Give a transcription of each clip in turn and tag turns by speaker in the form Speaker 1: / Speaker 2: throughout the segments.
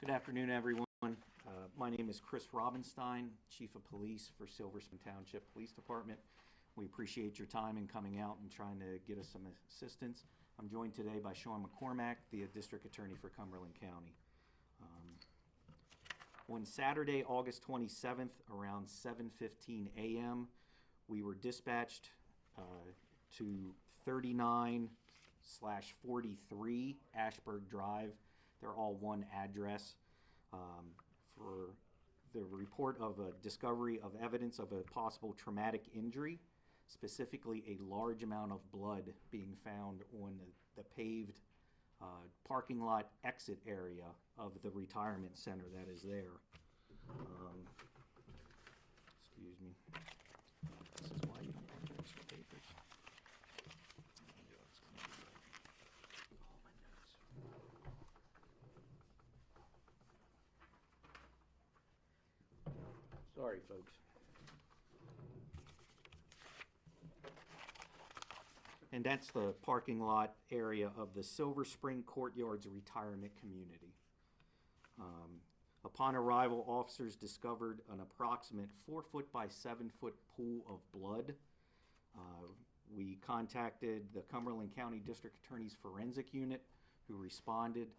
Speaker 1: Good afternoon, everyone. My name is Chris Robinstein, Chief of Police for Spring Township Police Department. We appreciate your time in coming out and trying to get us some assistance. I'm joined today by Sean McCormack, the District Attorney for Cumberland County. On Saturday, August 27th, around 7:15 a.m., we were dispatched to 39/43 Ashburg Drive. They're all one address, for the report of a discovery of evidence of a possible traumatic injury, specifically a large amount of blood being found on the paved parking lot exit area of the retirement center that is there. Excuse me. This is why you don't have extra papers. Sorry, folks. And that's the parking lot area of the Silver Spring Courtyards Retirement Community. Upon arrival, officers discovered an approximate 4-foot by 7-foot pool of blood. We contacted the Cumberland County District Attorney's Forensic Unit, who responded.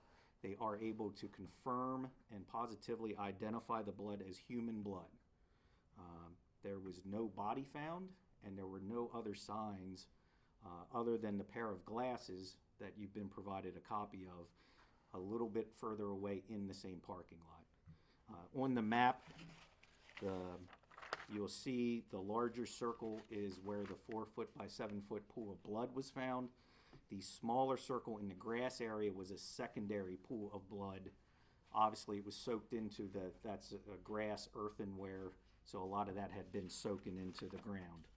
Speaker 1: They are able to confirm and positively identify the blood as human blood. There was no body found, and there were no other signs other than the pair of glasses that you've been provided a copy of a little bit further away in the same parking lot. On the map, you'll see the larger circle is where the 4-foot by 7-foot pool of blood was found. The smaller circle in the grass area was a secondary pool of blood. Obviously, it was soaked into that's a grass earthenware, so a lot of that had been soaking into the ground.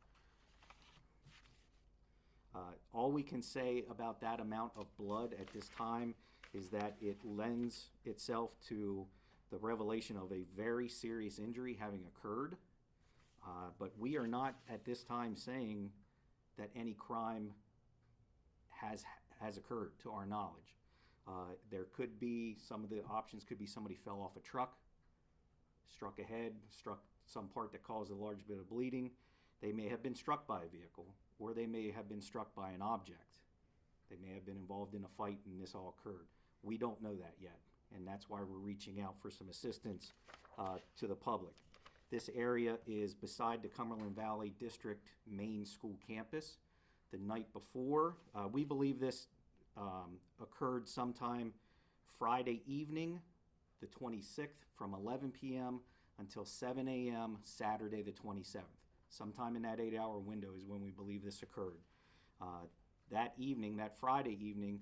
Speaker 1: All we can say about that amount of blood at this time is that it lends itself to the revelation of a very serious injury having occurred. But we are not at this time saying that any crime has occurred to our knowledge. There could be, some of the options could be somebody fell off a truck, struck a head, struck some part that caused a large bit of bleeding. They may have been struck by a vehicle, or they may have been struck by an object. They may have been involved in a fight and this all occurred. We don't know that yet, and that's why we're reaching out for some assistance to the public. This area is beside the Cumberland Valley District main school campus. The night before, we believe this occurred sometime Friday evening, the 26th, from 11 p.m. until 7 a.m. Saturday the 27th. Sometime in that 8-hour window is when we believe this occurred. That evening, that Friday evening,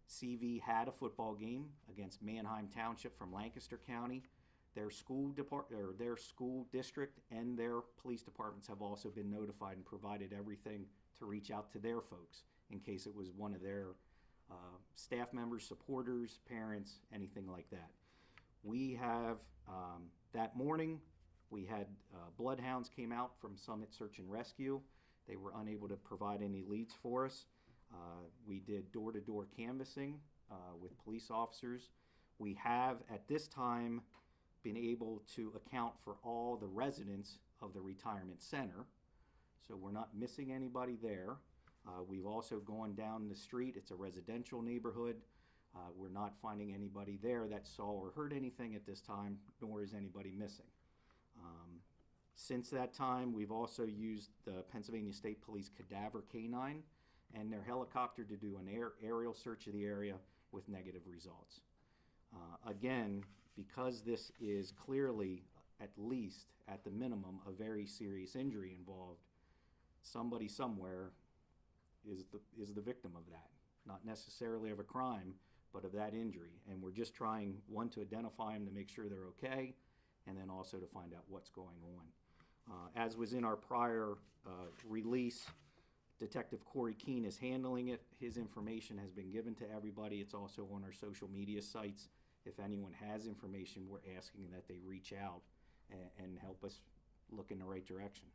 Speaker 1: CV had a football game against Manheim Township from Lancaster County. Their school district and their police departments have also been notified and provided everything to reach out to their folks in case it was one of their staff members, supporters, parents, anything like that. We have, that morning, we had bloodhounds came out from Summit Search and Rescue. They were unable to provide any leads for us. We did door-to-door canvassing with police officers. We have, at this time, been able to account for all the residents of the retirement center. So we're not missing anybody there. We've also gone down the street. It's a residential neighborhood. We're not finding anybody there that saw or heard anything at this time, nor is anybody missing. Since that time, we've also used the Pennsylvania State Police Cadaver Canine and their helicopter to do an aerial search of the area with negative results. Again, because this is clearly, at least at the minimum, a very serious injury involved, somebody somewhere is the victim of that. Not necessarily of a crime, but of that injury. And we're just trying, one, to identify them to make sure they're okay, and then also to find out what's going on. As was in our prior release, Detective Corey Keene is handling it. His information has been given to everybody. It's also on our social media sites. If anyone has information, we're asking that they reach out and help us look in the right direction.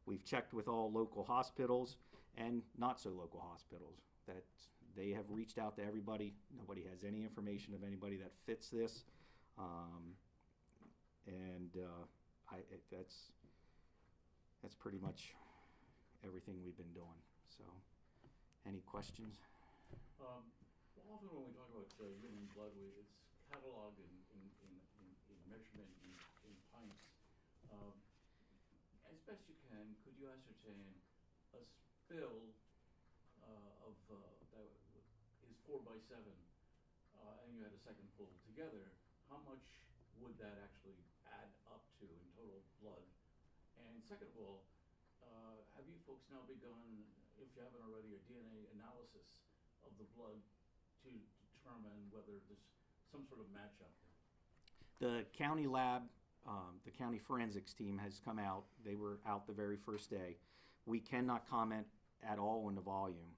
Speaker 1: We've checked with all local hospitals and not so local hospitals. That's They have reached out to everybody. Nobody has any information of anybody that fits this. That's pretty much everything we've been doing. So, any questions?
Speaker 2: Often when we talk about human blood, it's cataloged in measurement in pints. As best you can, could you ascertain a spill that is 4 by 7, and you had a second pull together? How much would that actually add up to in total blood? And second of all, have you folks now begun, if you haven't already, a DNA analysis of the blood to determine whether there's some sort of match out there?
Speaker 1: The county lab, the county forensics team has come out. They were out the very first day. We cannot comment at all on the volume.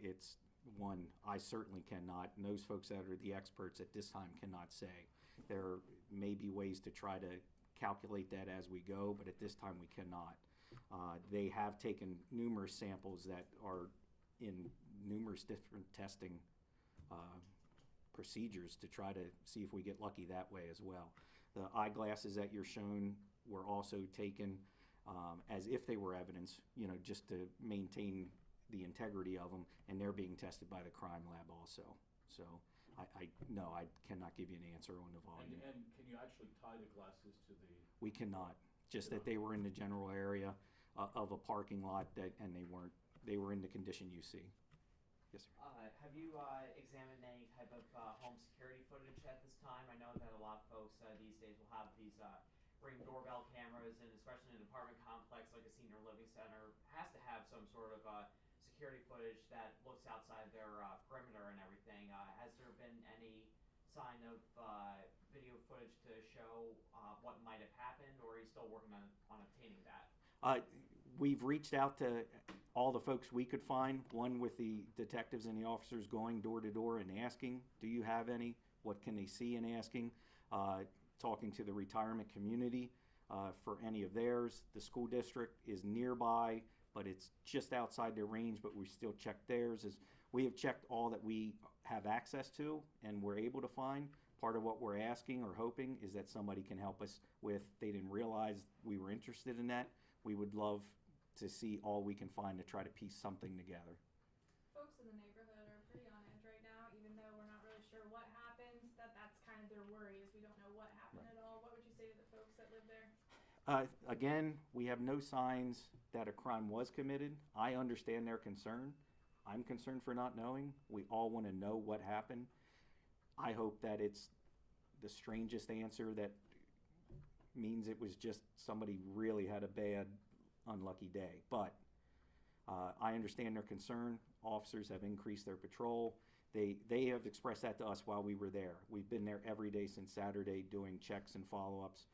Speaker 1: It's one, I certainly cannot, and those folks that are the experts at this time cannot say. There may be ways to try to calculate that as we go, but at this time we cannot. They have taken numerous samples that are in numerous different testing procedures to try to see if we get lucky that way as well. The eyeglasses that you're shown were also taken as if they were evidence, just to maintain the integrity of them, and they're being tested by the crime lab also. So no, I cannot give you an answer on the volume.
Speaker 2: And can you actually tie the glasses to the...
Speaker 1: We cannot, just that they were in the general area of a parking lot and they were in the condition you see. Yes, sir.
Speaker 3: Have you examined any type of home security footage at this time? I know that a lot of folks these days will have these Ring doorbell cameras, and especially in an apartment complex like a senior living center, has to have some sort of security footage that looks outside their perimeter and everything. Has there been any sign of video footage to show what might have happened, or are you still working on obtaining that?
Speaker 1: We've reached out to all the folks we could find, one with the detectives and the officers going door to door and asking, do you have any? What can they see and asking? Talking to the retirement community for any of theirs. The school district is nearby, but it's just outside their range, but we still check theirs. We have checked all that we have access to and we're able to find. Part of what we're asking or hoping is that somebody can help us with, they didn't realize we were interested in that. We would love to see all we can find to try to piece something together.
Speaker 4: Folks in the neighborhood are pretty on edge right now, even though we're not really sure what happened. That's kind of their worry, is we don't know what happened at all. What would you say to the folks that live there?
Speaker 1: Again, we have no signs that a crime was committed. I understand their concern. I'm concerned for not knowing. We all want to know what happened. I hope that it's the strangest answer that means it was just somebody really had a bad, unlucky day. But I understand their concern. Officers have increased their patrol. They have expressed that to us while we were there. We've been there every day since Saturday doing checks and follow-ups,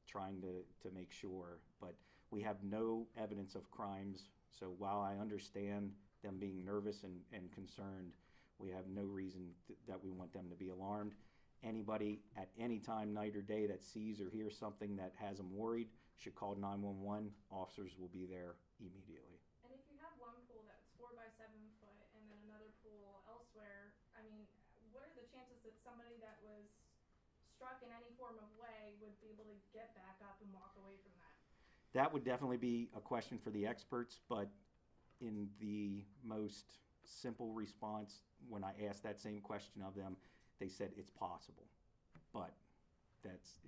Speaker 1: trying to make sure. But we have no evidence of crimes. So while I understand them being nervous and concerned, we have no reason that we want them to be alarmed. Anybody at any time, night or day, that sees or hears something that has them worried should call 911. Officers will be there immediately.
Speaker 4: And if you have one pool that's 4 by 7 foot and then another pool elsewhere, I mean, what are the chances that somebody that was struck in any form of way would be able to get back up and walk away from that?
Speaker 1: That would definitely be a question for the experts, but in the most simple response, when I asked that same question of them, they said it's possible. But that's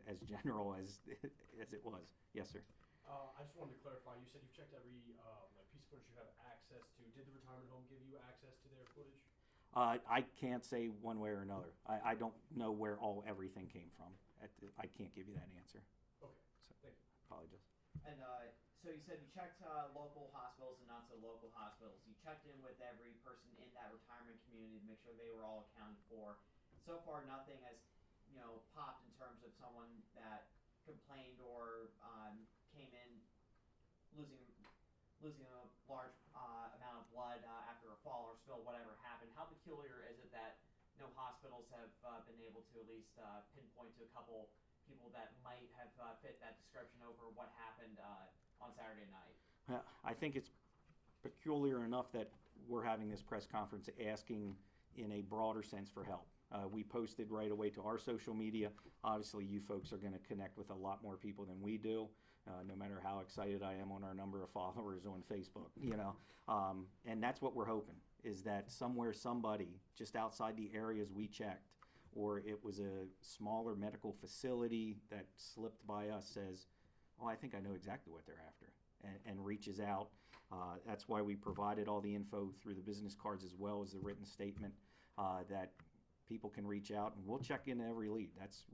Speaker 1: as general as it was. Yes, sir.
Speaker 5: I just wanted to clarify, you said you've checked every piece of footage you have access to. Did the retirement home give you access to their footage?
Speaker 1: I can't say one way or another. I don't know where everything came from. I can't give you that answer.
Speaker 5: Okay,
Speaker 1: So,
Speaker 5: thank you.
Speaker 1: apologize.
Speaker 3: And so you said you checked local hospitals and not so local hospitals. You checked in with every person in that retirement community to make sure they were all accounted for. So far, nothing has, popped in terms of someone that complained or came in losing a large amount of blood after a fall or spill, whatever happened. How peculiar is it that no hospitals have been able to at least pinpoint to a couple people that might have fit that description over what happened on Saturday night?
Speaker 1: I think it's peculiar enough that we're having this press conference asking in a broader sense for help. We posted right away to our social media. Obviously, you folks are going to connect with a lot more people than we do, no matter how excited I am on our number of followers on Facebook, you know. And that's what we're hoping, is that somewhere somebody just outside the areas we checked, or it was a smaller medical facility that slipped by us, says, oh, I think I know exactly what they're after, and reaches out. That's why we provided all the info through the business cards as well as the written statement, that people can reach out, and we'll check in every lead.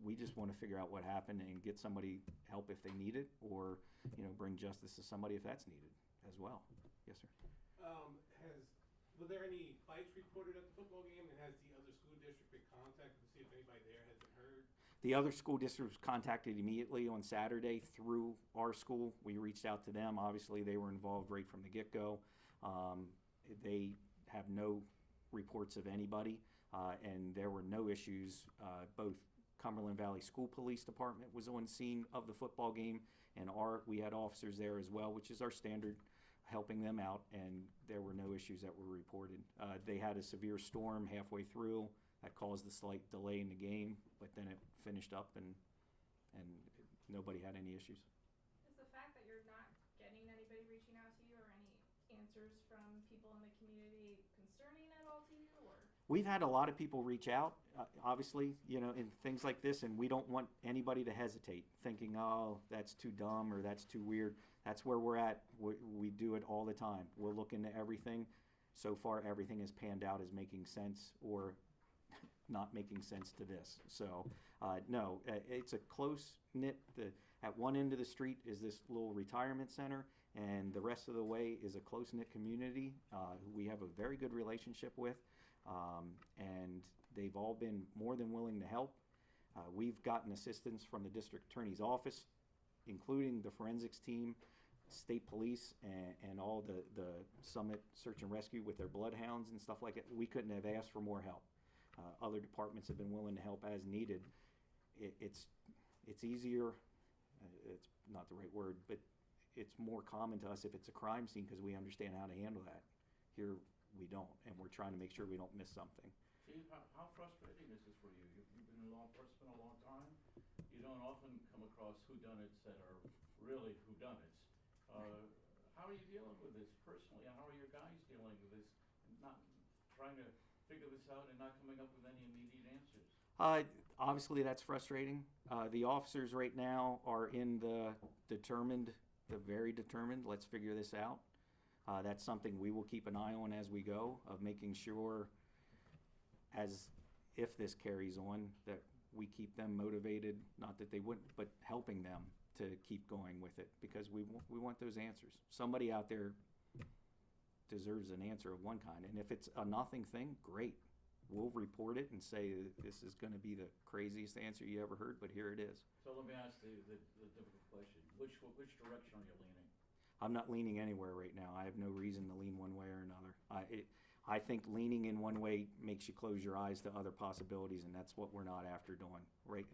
Speaker 1: We just want to figure out what happened and get somebody help if they need it, or, you know, bring justice to somebody if that's needed as well. Yes, sir.
Speaker 6: Were there any fights reported at the football game, and has the other school district been contacted to see if anybody there has been hurt?
Speaker 1: The other school district was contacted immediately on Saturday through our school. We reached out to them. Obviously, they were involved right from the get-go. They have no reports of anybody, and there were no issues. Both Cumberland Valley School Police Department was on scene of the football game, and we had officers there as well, which is our standard, helping them out, and there were no issues that were reported. They had a severe storm halfway through that caused a slight delay in the game, but then it finished up, and nobody had any issues.
Speaker 4: Is the fact that you're not getting anybody reaching out to you, or any answers from people in the community, concerning at all to you, or?
Speaker 1: We've had a lot of people reach out, obviously, you know, in things like this, and we don't want anybody to hesitate, thinking, oh, that's too dumb or that's too weird. That's where we're at. We do it all the time. We'll look into everything. So far, everything has panned out as making sense or not making sense to this. So, no, it's a close-knit. At one end of the street is this little retirement center, and the rest of the way is a close-knit community who we have a very good relationship with. And they've all been more than willing to help. We've gotten assistance from the district attorney's office, including the forensics team, state police, and all the Summit Search and Rescue with their bloodhounds and stuff like that. We couldn't have asked for more help. Other departments have been willing to help as needed. It's easier, it's not the right word, but it's more common to us if it's a crime scene, because we understand how to handle that. Here, we don't, and we're trying to make sure we don't miss something.
Speaker 2: Chief, how frustrating is this for you? You've been in law enforcement a long time. You don't often come across whodunits that are really whodunits. How are you dealing with this personally, and how are your guys dealing with this, not trying to figure this out and not coming up with any immediate answers?
Speaker 1: Obviously, that's frustrating. The officers right now are in the very determined, let's figure this out. That's something we will keep an eye on as we go, of making sure, as if this carries on, that we keep them motivated, not that they wouldn't, but helping them to keep going with it, because we want those answers. Somebody out there deserves an answer of one kind, and if it's a nothing thing, great. We'll report it and say this is going to be the craziest answer you ever heard, but here it is.
Speaker 2: So let me ask the difficult question. Which direction are you leaning?
Speaker 1: I'm not leaning anywhere right now. I have no reason to lean one way or another. I think leaning in one way makes you close your eyes to other possibilities, and that's what we're not after doing, right?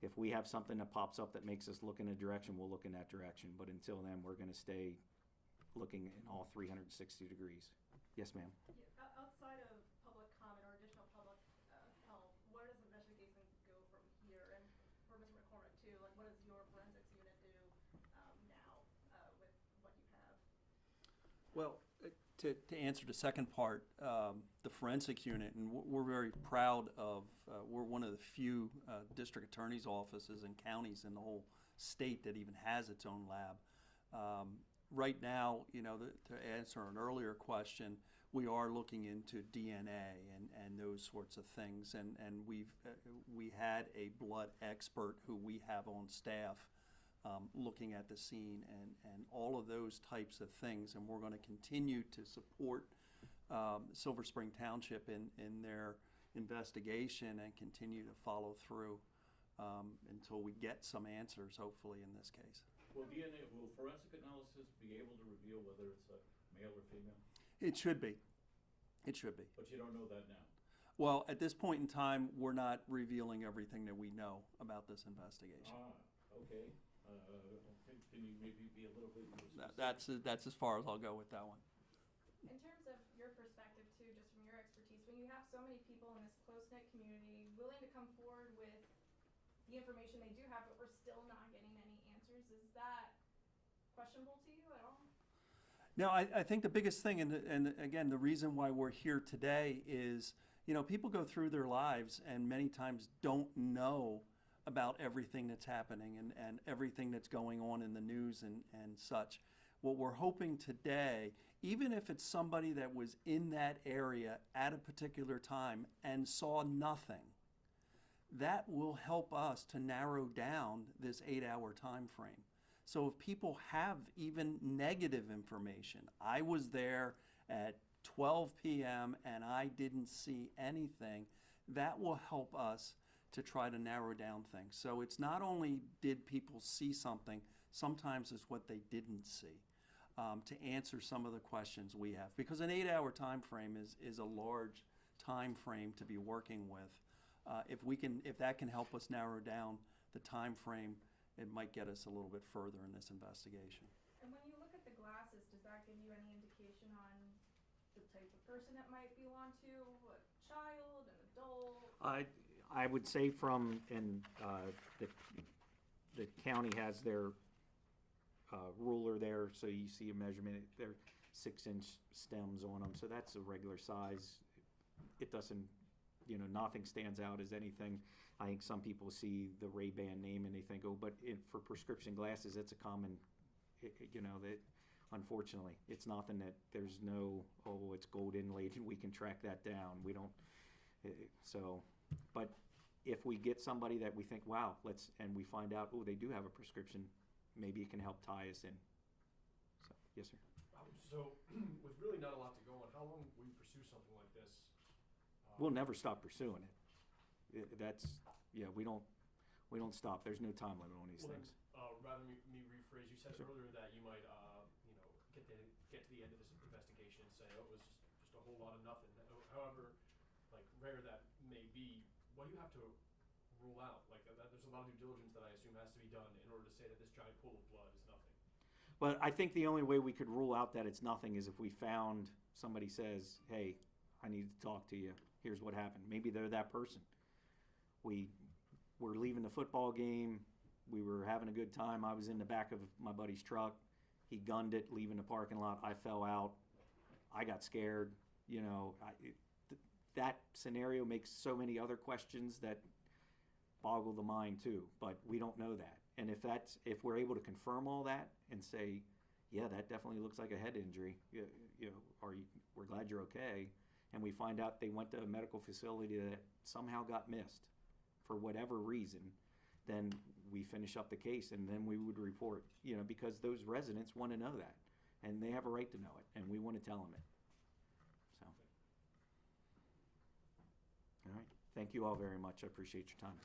Speaker 1: If we have something that pops up that makes us look in a direction, we'll look in that direction. But until then, we're going to stay looking in all 360 degrees. Yes, ma'am.
Speaker 7: Yeah, outside of public comment or additional public help, where does the investigation go from here? And for Mr. McCormick too, like, what does your forensics unit do now with what you have?
Speaker 8: Well, to answer the second part, the forensics unit, and we're very proud of, we're one of the few district attorney's offices and counties in the whole state that even has its own lab. Right now, you know, to answer an earlier question, we are looking into DNA and those sorts of things, and we had a blood expert who we have on staff looking at the scene and all of those types of things, and we're going to continue to support Silver Spring Township in their investigation and continue to follow through until we get some answers, hopefully, in this case.
Speaker 2: Will forensic analysis be able to reveal whether it's a male or female?
Speaker 8: It should be. It should be.
Speaker 2: But you don't know that now?
Speaker 8: Well, at this point in time, we're not revealing everything that we know about this investigation.
Speaker 2: Okay. Can you maybe be a little bit more specific?
Speaker 8: That's as far as I'll go with that one.
Speaker 4: In terms of your you have so many people in this close-knit community willing to come forward with the information they do have, but we're still not getting any answers. Is that questionable to you at all?
Speaker 8: No, I think the biggest thing, and again, the reason why we're here today is, you know, people go through their lives and many times don't know about everything that's happening and everything that's going on in the news and such. What we're hoping today, even if it's somebody that was in that area at a particular time and saw nothing, that will help us to narrow down this 8-hour time frame. So if people have even negative information, I was there at 12 p.m. and I didn't see anything, that will help us to try to narrow down things. So it's not only did people see something, sometimes it's what they didn't see, to answer some of the questions we have. Because an 8-hour time frame is a large time frame to be working with. If that can help us narrow down the time frame, it might get us a little bit further in this investigation.
Speaker 4: And when you look at the glasses, does that give you any indication on the type of person it might belong to, a child, an adult?
Speaker 1: I would say from, and the county has their ruler there, so you see a measurement. They're 6-inch stems on them, so that's a regular size. It doesn't, you know, nothing stands out as anything. I think some people see the Ray-Ban name and they think, oh, but for prescription glasses, it's a common, you know, that unfortunately, it's nothing that there's no, oh, it's gold inlaid and we can track that down. We don't, so, but if we get somebody that we think, wow, and we find out, oh, they do have a prescription, maybe it can help tie us in. So, yes, sir.
Speaker 5: So, with really not a lot to go on, how long will you pursue something like this?
Speaker 1: We'll never stop pursuing it. We don't stop. There's no time limit on these things.
Speaker 5: Rather me rephrase, you said
Speaker 1: Sure.
Speaker 5: earlier that you might, get to the end of this investigation and say, oh, it was just a whole lot of nothing. However, like rare that may be, what do you have to rule out? Like there's a lot of due diligence that I assume has to be done in order to say that this giant pool of blood is nothing.
Speaker 1: But I think the only way we could rule out that it's nothing is if we found somebody says, hey, I need to talk to you. Here's what happened. Maybe they're that person. We were leaving the football game. We were having a good time. I was in the back of my buddy's truck. He gunned it, leaving the parking lot. I fell out. I got scared. You know, that scenario makes so many other questions that boggle the mind too. But we don't know that. And if we're able to confirm all that and say, yeah, that definitely looks like a head injury. We're glad you're okay. And we find out they went to a medical facility that somehow got missed for whatever reason, then we finish up the case and then we would report, you know, because those residents want to know that and they have a right to know it and we want to tell them it. So, all right. Thank you all very much. I appreciate your time.